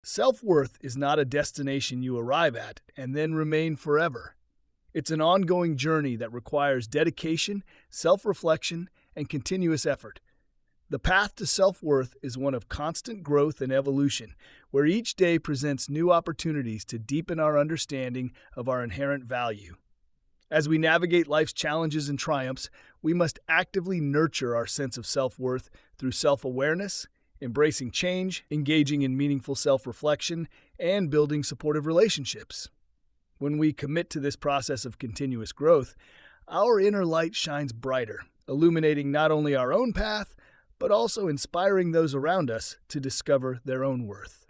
Self-worth is not a destination you arrive at and then remain forever. It's an ongoing journey that requires dedication, self-reflection, and continuous effort. The path to self-worth is one of constant growth and evolution, where each day presents new opportunities to deepen our understanding of our inherent value. As we navigate life's challenges and triumphs, we must actively nurture our sense of self-worth through self-awareness, embracing change, engaging in meaningful self-reflection, and building supportive relationships. When we commit to this process of continuous growth, our inner light shines brighter, illuminating not only our own path, but also inspiring those around us to discover their own worth.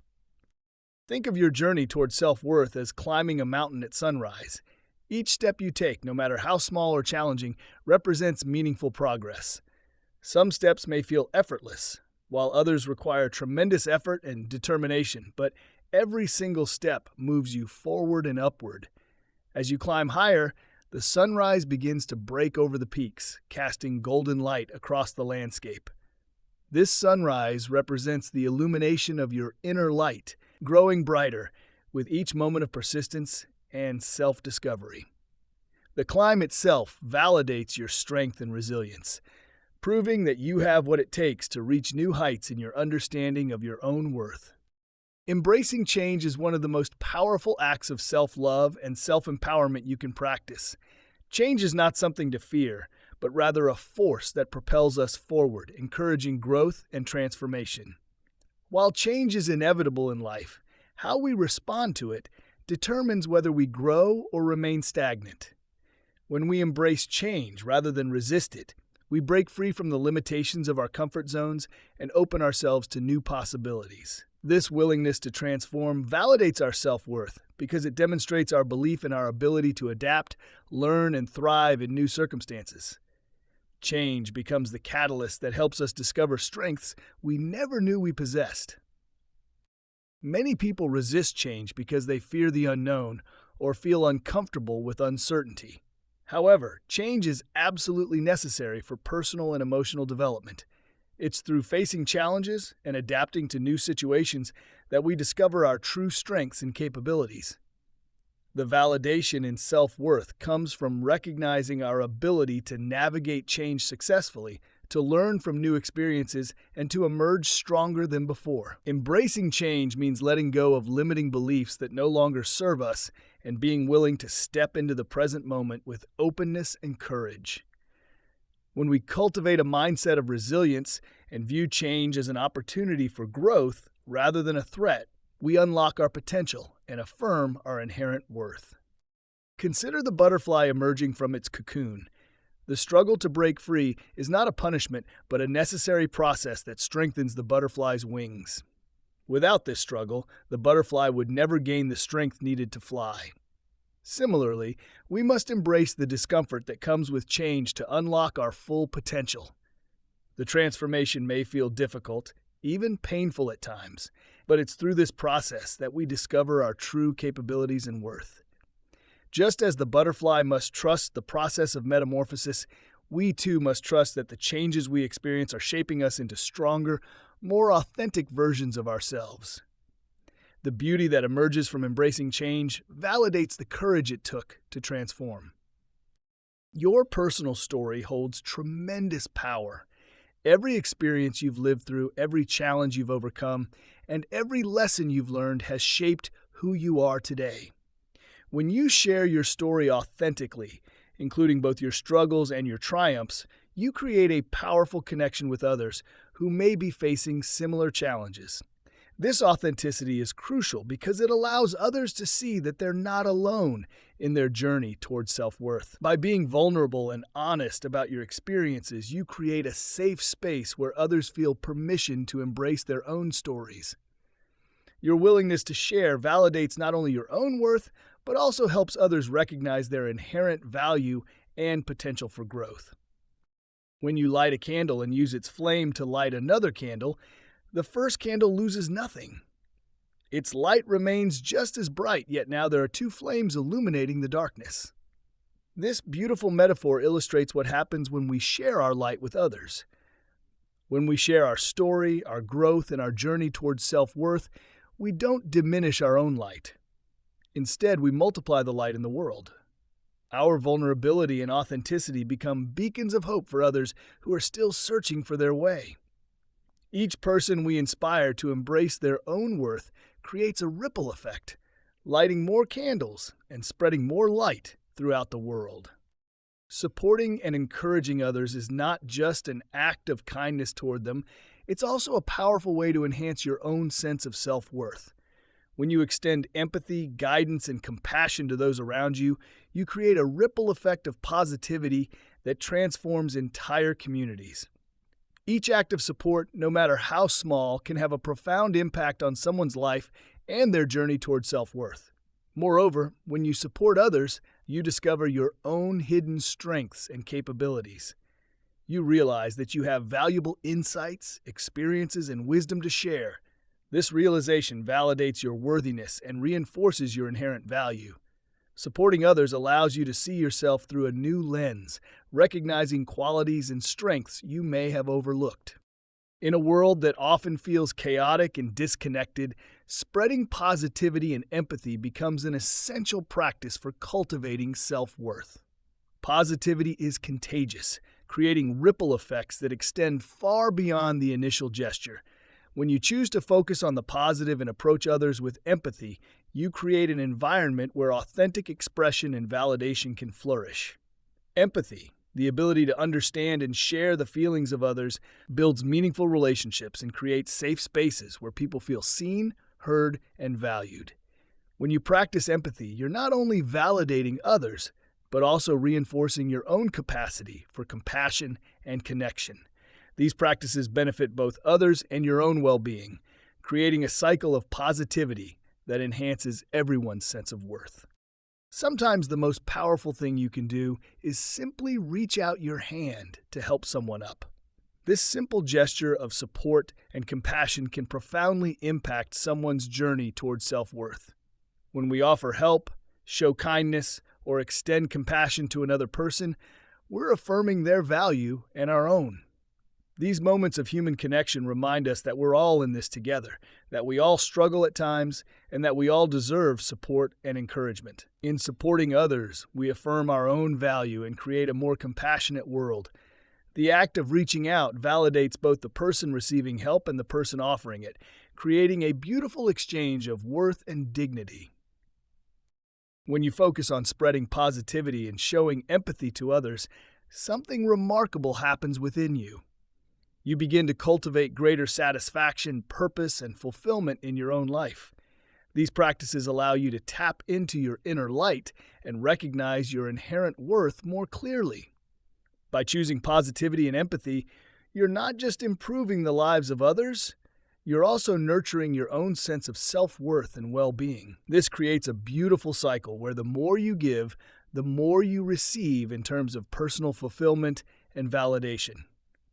Think of your journey towards self-worth as climbing a mountain at sunrise. Each step you take, no matter how small or challenging, represents meaningful progress. Some steps may feel effortless, while others require tremendous effort and determination, but every single step moves you forward and upward. As you climb higher, the sunrise begins to break over the peaks, casting golden light across the landscape. This sunrise represents the illumination of your inner light, growing brighter with each moment of persistence and self-discovery. The climb itself validates your strength and resilience, proving that you have what it takes to reach new heights in your understanding of your own worth. Embracing change is one of the most powerful acts of self-love and self-empowerment you can practice. Change is not something to fear, but rather a force that propels us forward, encouraging growth and transformation. While change is inevitable in life, how we respond to it determines whether we grow or remain stagnant. When we embrace change rather than resist it, we break free from the limitations of our comfort zones and open ourselves to new possibilities. This willingness to transform validates our self-worth because it demonstrates our belief in our ability to adapt, learn, and thrive in new circumstances. Change becomes the catalyst that helps us discover strengths we never knew we possessed. Many people resist change because they fear the unknown or feel uncomfortable with uncertainty. However, change is absolutely necessary for personal and emotional development. It's through facing challenges and adapting to new situations that we discover our true strengths and capabilities. The validation in self-worth comes from recognizing our ability to navigate change successfully, to learn from new experiences, and to emerge stronger than before. Embracing change means letting go of limiting beliefs that no longer serve us and being willing to step into the present moment with openness and courage. When we cultivate a mindset of resilience and view change as an opportunity for growth rather than a threat, we unlock our potential and affirm our inherent worth. Consider the butterfly emerging from its cocoon. The struggle to break free is not a punishment, but a necessary process that strengthens the butterfly's wings. Without this struggle, the butterfly would never gain the strength needed to fly. Similarly, we must embrace the discomfort that comes with change to unlock our full potential. The transformation may feel difficult, even painful at times, but it's through this process that we discover our true capabilities and worth. Just as the butterfly must trust the process of metamorphosis, we too must trust that the changes we experience are shaping us into stronger, more authentic versions of ourselves. The beauty that emerges from embracing change validates the courage it took to transform. Your personal story holds tremendous power. Every experience you've lived through, every challenge you've overcome, and every lesson you've learned has shaped who you are today. When you share your story authentically, including both your struggles and your triumphs, you create a powerful connection with others who may be facing similar challenges. This authenticity is crucial because it allows others to see that they're not alone in their journey towards self-worth. By being vulnerable and honest about your experiences, you create a safe space where others feel permission to embrace their own stories. Your willingness to share validates not only your own worth, but also helps others recognize their inherent value and potential for growth. When you light a candle and use its flame to light another candle, the first candle loses nothing. Its light remains just as bright, yet now there are two flames illuminating the darkness. This beautiful metaphor illustrates what happens when we share our light with others. When we share our story, our growth, and our journey towards self-worth, we don't diminish our own light. Instead, we multiply the light in the world. Our vulnerability and authenticity become beacons of hope for others who are still searching for their way. Each person we inspire to embrace their own worth creates a ripple effect, lighting more candles and spreading more light throughout the world. Supporting and encouraging others is not just an act of kindness toward them, it's also a powerful way to enhance your own sense of self-worth. When you extend empathy, guidance, and compassion to those around you, you create a ripple effect of positivity that transforms entire communities. Each act of support, no matter how small, can have a profound impact on someone's life and their journey toward self-worth. Moreover, when you support others, you discover your own hidden strengths and capabilities. You realize that you have valuable insights, experiences, and wisdom to share. This realization validates your worthiness and reinforces your inherent value. Supporting others allows you to see yourself through a new lens, recognizing qualities and strengths you may have overlooked. In a world that often feels chaotic and disconnected, spreading positivity and empathy becomes an essential practice for cultivating self-worth. Positivity is contagious, creating ripple effects that extend far beyond the initial gesture. When you choose to focus on the positive and approach others with empathy, you create an environment where authentic expression and validation can flourish. Empathy, the ability to understand and share the feelings of others, builds meaningful relationships and creates safe spaces where people feel seen, heard, and valued. When you practice empathy, you're not only validating others, but also reinforcing your own capacity for compassion and connection. These practices benefit both others and your own well-being, creating a cycle of positivity that enhances everyone's sense of worth. Sometimes the most powerful thing you can do is simply reach out your hand to help someone up. This simple gesture of support and compassion can profoundly impact someone's journey towards self-worth. When we offer help, show kindness, or extend compassion to another person, we're affirming their value and our own. These moments of human connection remind us that we're all in this together, that we all struggle at times, and that we all deserve support and encouragement. In supporting others, we affirm our own value and create a more compassionate world. The act of reaching out validates both the person receiving help and the person offering it, creating a beautiful exchange of worth and dignity. When you focus on spreading positivity and showing empathy to others, something remarkable happens within you. You begin to cultivate greater satisfaction, purpose, and fulfillment in your own life. These practices allow you to tap into your inner light and recognize your inherent worth more clearly. By choosing positivity and empathy, you're not just improving the lives of others, you're also nurturing your own sense of self-worth and well-being. This creates a beautiful cycle where the more you give, the more you receive in terms of personal fulfillment and validation.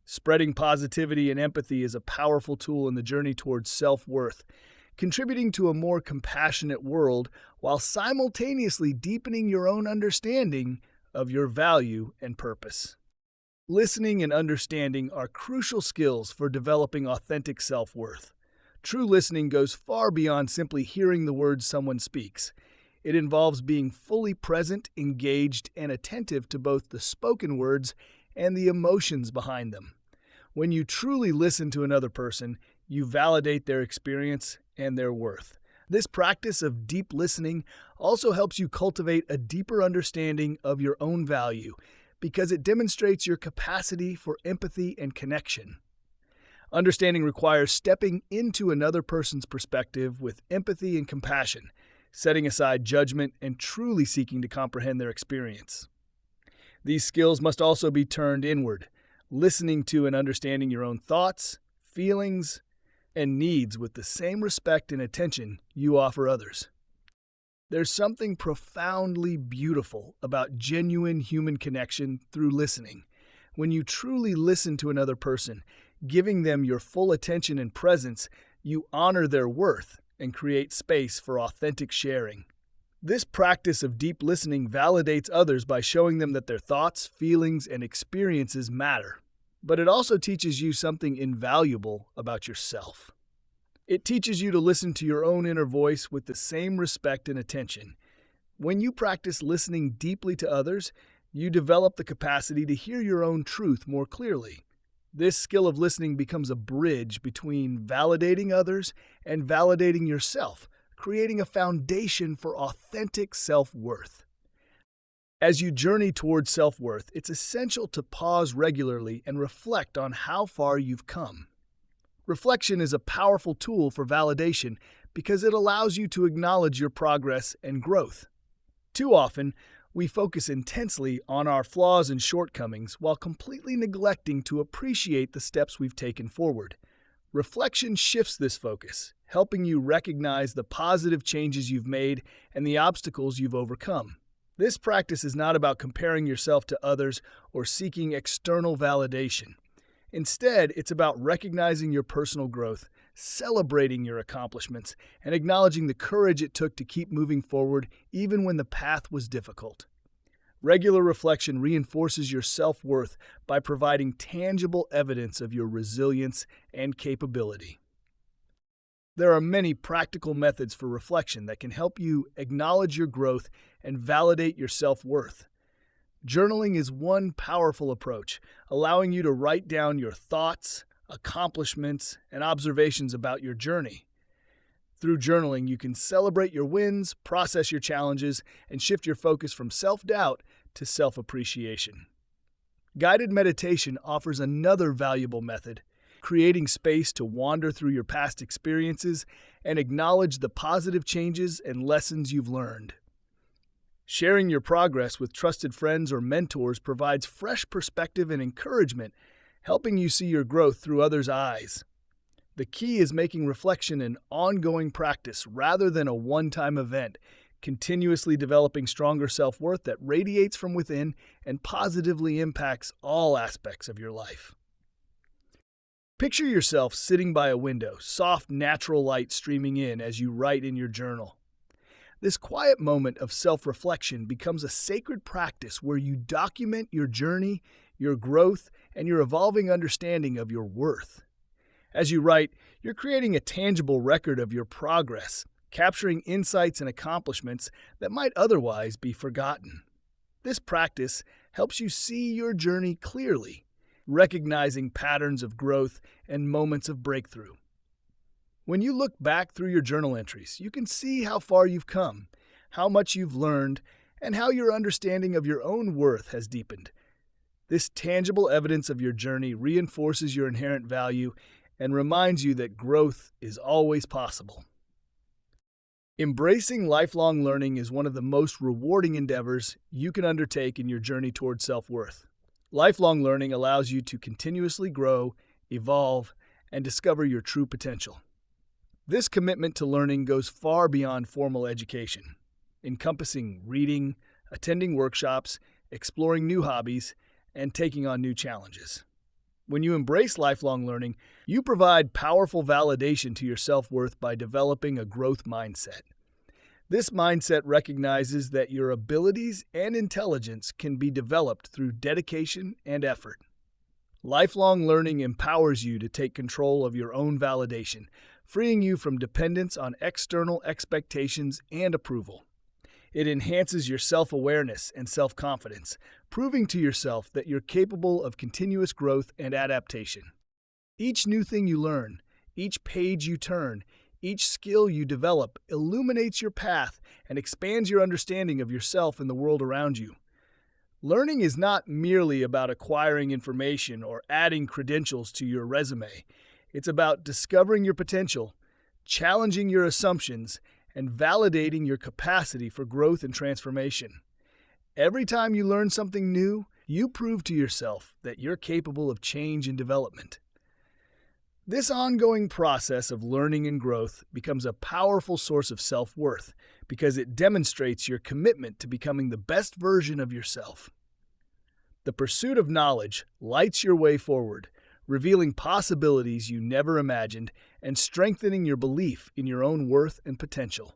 Spreading positivity and empathy is a powerful tool in the journey towards self-worth, contributing to a more compassionate world while simultaneously deepening your own understanding of your value and purpose. Listening and understanding are crucial skills for developing authentic self-worth. True listening goes far beyond simply hearing the words someone speaks. It involves being fully present, engaged, and attentive to both the spoken words and the emotions behind them. When you truly listen to another person, you validate their experience and their worth. This practice of deep listening also helps you cultivate a deeper understanding of your own value because it demonstrates your capacity for empathy and connection. Understanding requires stepping into another person's perspective with empathy and compassion, setting aside judgment and truly seeking to comprehend their experience. These skills must also be turned inward, listening to and understanding your own thoughts, feelings, and needs with the same respect and attention you offer others. There's something profoundly beautiful about genuine human connection through listening. When you truly listen to another person, giving them your full attention and presence, you honor their worth and create space for authentic sharing. This practice of deep listening validates others by showing them that their thoughts, feelings, and experiences matter. But it also teaches you something invaluable about yourself. It teaches you to listen to your own inner voice with the same respect and attention. When you practice listening deeply to others, you develop the capacity to hear your own truth more clearly. This skill of listening becomes a bridge between validating others and validating yourself, creating a foundation for authentic self-worth. As you journey towards self-worth, it's essential to pause regularly and reflect on how far you've come. Reflection is a powerful tool for validation because it allows you to acknowledge your progress and growth. Too often, we focus intensely on our flaws and shortcomings while completely neglecting to appreciate the steps we've taken forward. Reflection shifts this focus, helping you recognize the positive changes you've made and the obstacles you've overcome. This practice is not about comparing yourself to others or seeking external validation. Instead, it's about recognizing your personal growth, celebrating your accomplishments, and acknowledging the courage it took to keep moving forward even when the path was difficult. Regular reflection reinforces your self-worth by providing tangible evidence of your resilience and capability. There are many practical methods for reflection that can help you acknowledge your growth and validate your self-worth. Journaling is one powerful approach, allowing you to write down your thoughts, accomplishments, and observations about your journey. Through journaling, you can celebrate your wins, process your challenges, and shift your focus from self-doubt to self-appreciation. Guided meditation offers another valuable method, creating space to wander through your past experiences and acknowledge the positive changes and lessons you've learned. Sharing your progress with trusted friends or mentors provides fresh perspective and encouragement, helping you see your growth through others' eyes. The key is making reflection an ongoing practice rather than a one-time event, continuously developing stronger self-worth that radiates from within and positively impacts all aspects of your life. Picture yourself sitting by a window, soft, natural light streaming in as you write in your journal. This quiet moment of self-reflection becomes a sacred practice where you document your journey, your growth, and your evolving understanding of your worth. As you write, you're creating a tangible record of your progress, capturing insights and accomplishments that might otherwise be forgotten. This practice helps you see your journey clearly, recognizing patterns of growth and moments of breakthrough. When you look back through your journal entries, you can see how far you've come, how much you've learned, and how your understanding of your own worth has deepened. This tangible evidence of your journey reinforces your inherent value and reminds you that growth is always possible. Embracing lifelong learning is one of the most rewarding endeavors you can undertake in your journey towards self-worth. Lifelong learning allows you to continuously grow, evolve, and discover your true potential. This commitment to learning goes far beyond formal education, encompassing reading, attending workshops, exploring new hobbies, and taking on new challenges. When you embrace lifelong learning, you provide powerful validation to your self-worth by developing a growth mindset. This mindset recognizes that your abilities and intelligence can be developed through dedication and effort. Lifelong learning empowers you to take control of your own validation, freeing you from dependence on external expectations and approval. It enhances your self-awareness and self-confidence, proving to yourself that you're capable of continuous growth and adaptation. Each new thing you learn, each page you turn, each skill you develop illuminates your path and expands your understanding of yourself and the world around you. Learning is not merely about acquiring information or adding credentials to your resume. It's about discovering your potential, challenging your assumptions, and validating your capacity for growth and transformation. Every time you learn something new, you prove to yourself that you're capable of change and development. This ongoing process of learning and growth becomes a powerful source of self-worth because it demonstrates your commitment to becoming the best version of yourself. The pursuit of knowledge lights your way forward, revealing possibilities you never imagined and strengthening your belief in your own worth and potential.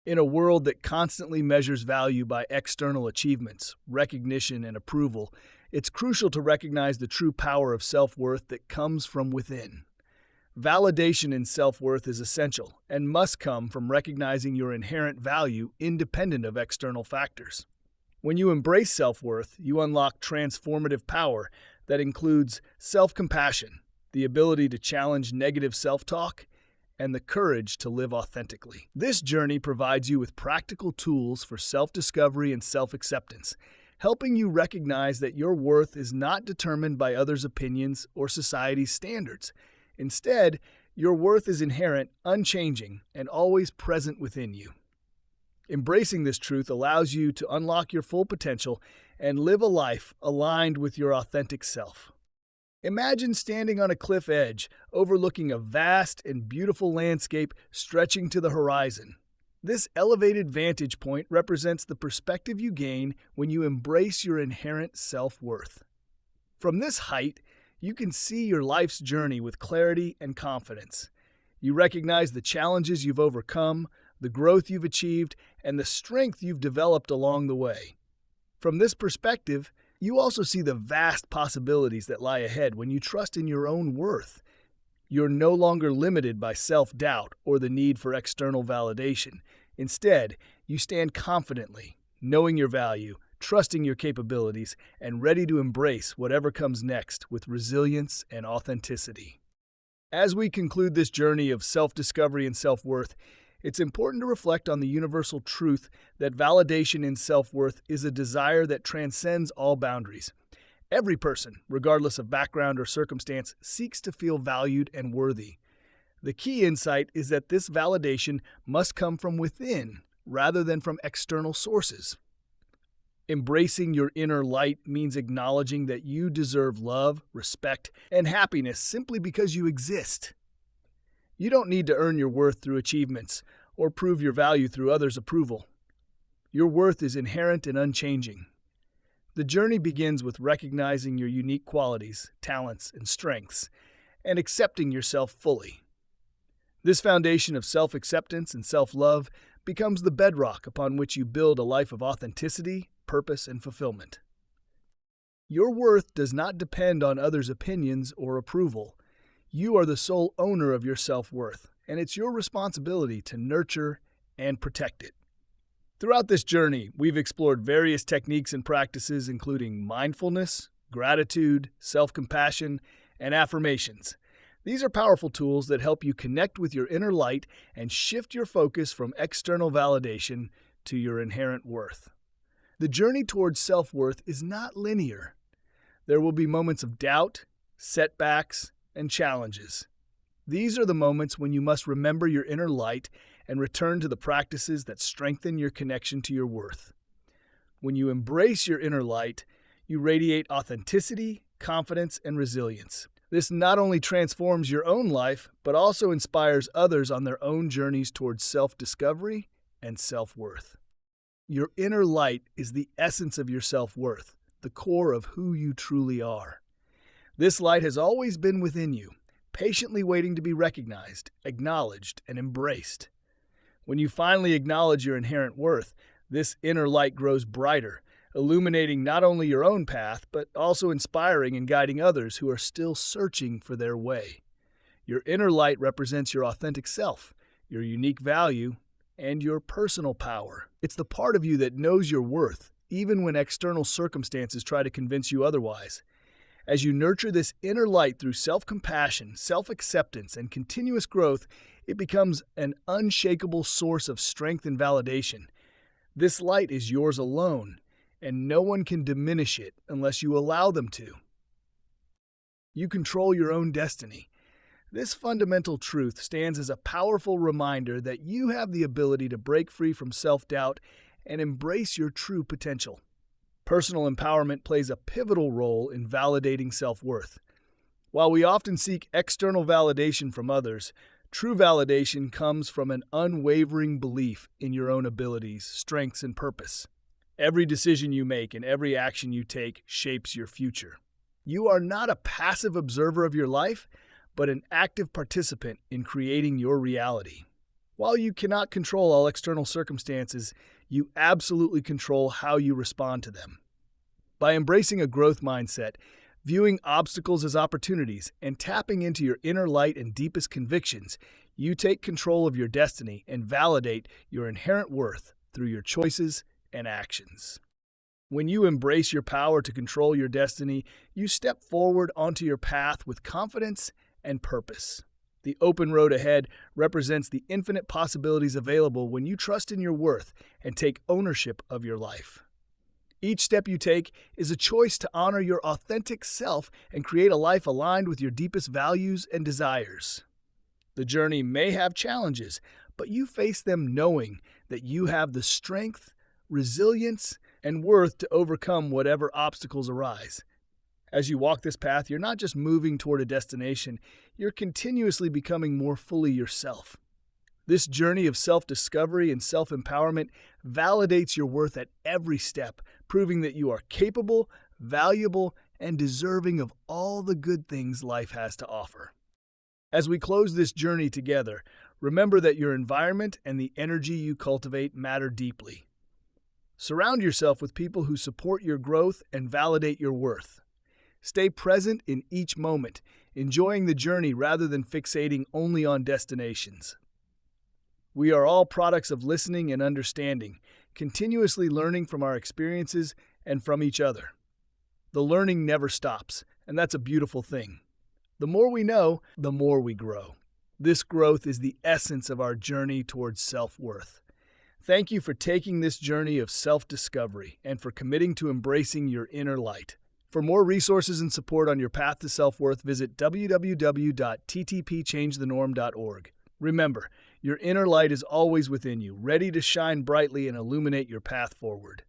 In a world that constantly measures value by external achievements, recognition, and approval, it's crucial to recognize the true power of self-worth that comes from within. Validation in self-worth is essential and must come from recognizing your inherent value independent of external factors. When you embrace self-worth, you unlock transformative power that includes self-compassion, the ability to challenge negative self-talk, and the courage to live authentically. This journey provides you with practical tools for self-discovery and self-acceptance, helping you recognize that your worth is not determined by others' opinions or society's standards. Instead, your worth is inherent, unchanging, and always present within you. Embracing this truth allows you to unlock your full potential and live a life aligned with your authentic self. Imagine standing on a cliff edge, overlooking a vast and beautiful landscape stretching to the horizon. This elevated vantage point represents the perspective you gain when you embrace your inherent self-worth. From this height, you can see your life's journey with clarity and confidence. You recognize the challenges you've overcome, the growth you've achieved, and the strength you've developed along the way. From this perspective, you also see the vast possibilities that lie ahead when you trust in your own worth. You're no longer limited by self-doubt or the need for external validation. Instead, you stand confidently, knowing your value, trusting your capabilities, and ready to embrace whatever comes next with resilience and authenticity. As we conclude this journey of self-discovery and self-worth, it's important to reflect on the universal truth that validation in self-worth is a desire that transcends all boundaries. Every person, regardless of background or circumstance, seeks to feel valued and worthy. The key insight is that this validation must come from within rather than from external sources. Embracing your inner light means acknowledging that you deserve love, respect, and happiness simply because you exist. You don't need to earn your worth through achievements or prove your value through others' approval. Your worth is inherent and unchanging. The journey begins with recognizing your unique qualities, talents, and strengths, and accepting yourself fully. This foundation of self-acceptance and self-love becomes the bedrock upon which you build a life of authenticity, purpose, and fulfillment. Your worth does not depend on others' opinions or approval. You are the sole owner of your self-worth, and it's your responsibility to nurture and protect it. Throughout this journey, we've explored various techniques and practices including mindfulness, gratitude, self-compassion, and affirmations. These are powerful tools that help you connect with your inner light and shift your focus from external validation to your inherent worth. The journey towards self-worth is not linear. There will be moments of doubt, setbacks, and challenges. These are the moments when you must remember your inner light and return to the practices that strengthen your connection to your worth. When you embrace your inner light, you radiate authenticity, confidence, and resilience. This not only transforms your own life, but also inspires others on their own journeys towards self-discovery and self-worth. Your inner light is the essence of your self-worth, the core of who you truly are. This light has always been within you, patiently waiting to be recognized, acknowledged, and embraced. When you finally acknowledge your inherent worth, this inner light grows brighter, illuminating not only your own path, but also inspiring and guiding others who are still searching for their way. Your inner light represents your authentic self, your unique value, and your personal power. It's the part of you that knows your worth, even when external circumstances try to convince you otherwise. As you nurture this inner light through self-compassion, self-acceptance, and continuous growth, it becomes an unshakable source of strength and validation. This light is yours alone, and no one can diminish it unless you allow them to. You control your own destiny. This fundamental truth stands as a powerful reminder that you have the ability to break free from self-doubt and embrace your true potential. Personal empowerment plays a pivotal role in validating self-worth. While we often seek external validation from others, true validation comes from an unwavering belief in your own abilities, strengths, and purpose. Every decision you make and every action you take shapes your future. You are not a passive observer of your life, but an active participant in creating your reality. While you cannot control all external circumstances, you absolutely control how you respond to them. By embracing a growth mindset, Viewing obstacles as opportunities and tapping into your inner light and deepest convictions, you take control of your destiny and validate your inherent worth through your choices and actions. When you embrace your power to control your destiny, you step forward onto your path with confidence and purpose. The open road ahead represents the infinite possibilities available when you trust in your worth and take ownership of your life. Each step you take is a choice to honor your authentic self and create a life aligned with your deepest values and desires. The journey may have challenges, but you face them knowing that you have the strength, resilience, and worth to overcome whatever obstacles arise. As you walk this path, you're not just moving toward a destination, you're continuously becoming more fully yourself. This journey of self-discovery and self-empowerment validates your worth at every step, proving that you are capable, valuable, and deserving of all the good things life has to offer. As we close this journey together, remember that your environment and the energy you cultivate matter deeply. Surround yourself with people who support your growth and validate your worth. Stay present in each moment, enjoying the journey rather than fixating only on destinations. We are all products of listening and understanding, continuously learning from our experiences and from each other. The learning never stops, and that's a beautiful thing. The more we know, the more we grow. This growth is the essence of our journey towards self-worth. Thank you for taking this journey of self-discovery and for committing to embracing your inner light. For more resources and support on your path to self-worth, visit www.ttpchangethenorm.org. Remember, your inner light is always within you, ready to shine brightly and illuminate your path forward.